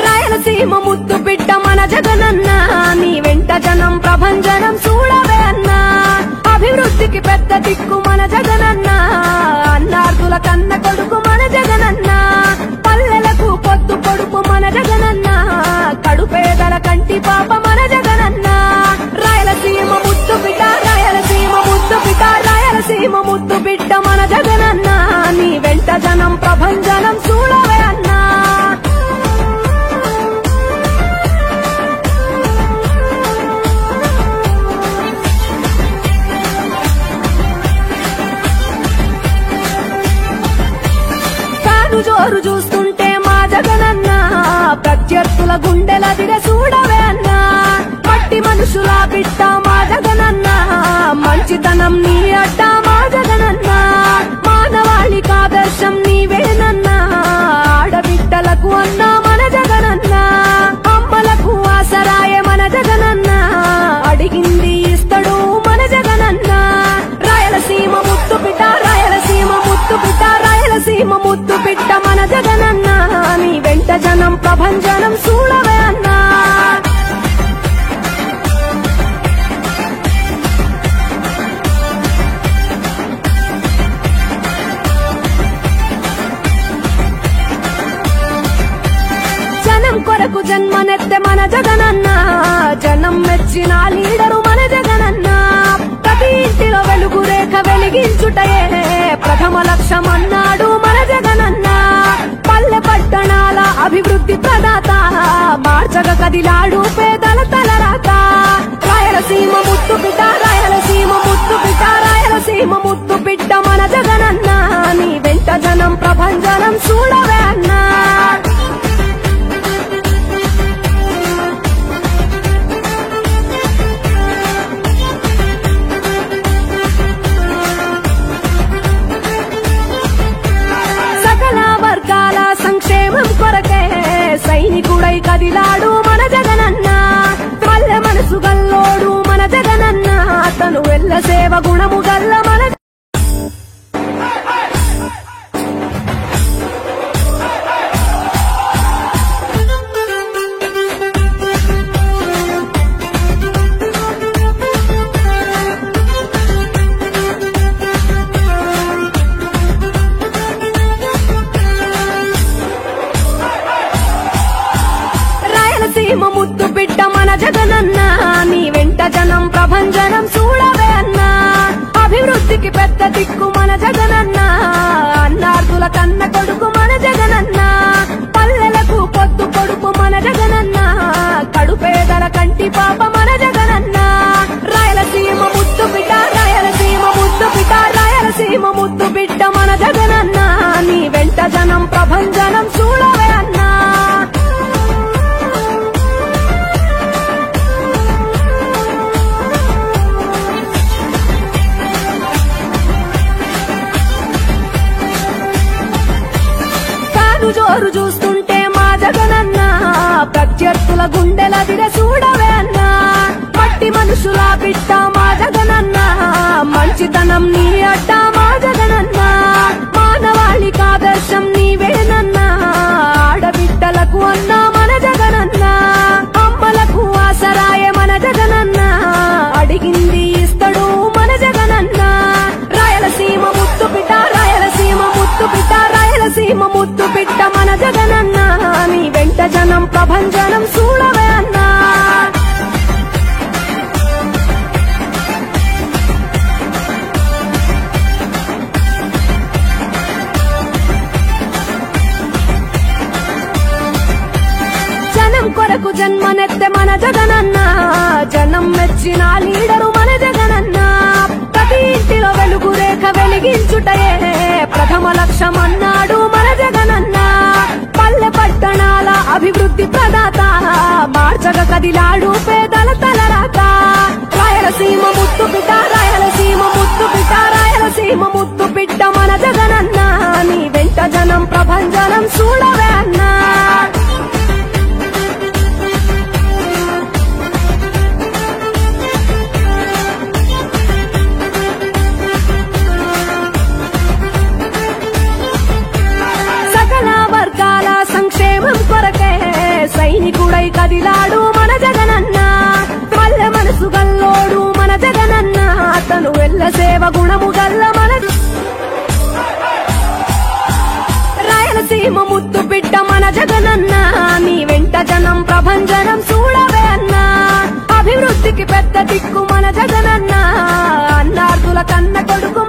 రాయలసీమ ముద్దు బిడ్డ మన జగనన్న నీ వెంట జనం ప్రభంజనం చూడవే అన్నా అభివృద్ధికి పెద్ద దిక్కు మన జగనన్న అన్నార్థుల కన్న కొడుకు మన జగనన్న పల్లెలకు పొద్దు పొడుపు మన జగనన్న కడుపేదల కంటి పాప మన జగనన్న రాయలసీమ ముద్దు బిడ్డ రాయలసీమ ముద్దు బిడ్డ రాయలసీమ ముద్దు బిడ్డ మన జగనన్న నీ వెంట జనం ప్రభంజనం చూడవే అన్నా జోరు చూస్తుంటే మా జగనన్న ప్రత్యర్థుల గుండెల దిర చూడవే అన్నా మట్టి మనుషుల బిడ్డ మా జగనన్న మంచితనం నీ అడ్డ మా జగనన్న మానవాళికి ఆదర్శం నీవేనన్నా ఆడబిడ్డలకు అన్నా మన జగనన్న అమ్మలకు ఆసరాయ మన జగనన్న అడిగింది ఇస్తడు మన జగనన్న రాయలసీమ ముద్దు బిడ్డ రాయలసీమ ముద్దు బిడ్డ రాయలసీమ ముద్దు బిడ్డ మన జగనన్న నీ వెంట జనం ప్రభంజనం చూడవే అన్నా జనం కొరకు జన్మనెత్తే మన జగనన్న జనం మెచ్చిన లీడరు మన జగనన్న ప్రతి ఇంటిలో వెలుగు రేఖ వెలిగించుటయే ప్రథమ లక్ష్యం అన్నాడు మన జగనన్న పల్లె పట్టణాల అభివృద్ధి ప్రదాత మార్చగ కదిలాడు పేదల తలరాత రాయలసీమ ముద్దు బిడ్డ రాయలసీమ ముద్దు బిడ్డ రాయలసీమ ముద్దు బిడ్డ మన జగనన్న నీ వెంట జనం ప్రభంజనం చూడవే అన్నా కొరకే సైనికుడై కదిలాడు మన జగనన్న పల్లె మనసు గల్లోడు మన జగనన్న అతను వెళ్ళ సేవ గుణము గల్ల మన ముద్దు బిడ్డ మన జగనన్న నీ వెంట జనం ప్రభంజనం చూడవే అన్నా అభివృద్ధికి పెద్ద దిక్కు మన జగనన్న అన్నార్థుల కన్న కొడుకు మన జగనన్న పల్లెలకు పొద్దు పొడుపు మన జగనన్న కడుపేదల కంటి పాప మన జగనన్న రాయలసీమ ముద్దు బిడ్డ రాయలసీమ ముద్దు బిడ్డ రాయలసీమ ముద్దు బిడ్డ మన జగనన్న నీ వెంట జనం ప్రభంజనం చూడవే అన్నా జోరు చూస్తుంటే మా జగనన్న ప్రత్యర్థుల గుండెల దిర చూడవే అన్నా మట్టి మనుషుల బిడ్డ మా జగనన్న మంచితనం నీ అడ్డ మా జగనన్న మానవాళికి ఆదర్శం నీవేనన్నా ఆడబిడ్డలకు అన్నా మన జగనన్న అమ్మలకు ఆసరాయ మన జగనన్న అడిగింది ఇస్తడు మన జగనన్న రాయలసీమ ముద్దు బిడ్డ రాయలసీమ ముద్దు బిడ్డ రాయలసీమ ముద్దు బిడ్డ మన జగనన్న నీ వెంట జనం ప్రభంజనం చూడవే అన్నా జనం కొరకు జన్మనెత్తే మన జగనన్న జనం మెచ్చిన లీడరు మన జగనన్న ప్రతి ఇంటిలో వెలుగు రేఖ వెలిగించుటయే ప్రథమ లక్ష్యం అన్నాడు మన జగనన్న పల్లె పట్టణాల అభివృద్ధి ప్రదాత మార్చగ కదిలాడు పేదల తలరాత రాయలసీమ ముద్దు బిడ్డ రాయలసీమ ముద్దు బిడ్డ రాయలసీమ కదిలాడు మన జగనన్న పల్లె మనసు గల్లోడు మన జగనన్న అతను వెళ్ళ సేవ గుణము గల్ల మన రాయలసీమ ముద్దు బిడ్డ మన జగనన్న నీ వెంట జనం ప్రభంజనం చూడవే అన్నా అభివృద్ధికి పెద్ద దిక్కు మన జగనన్న అన్నార్థుల కన్న కొడుకు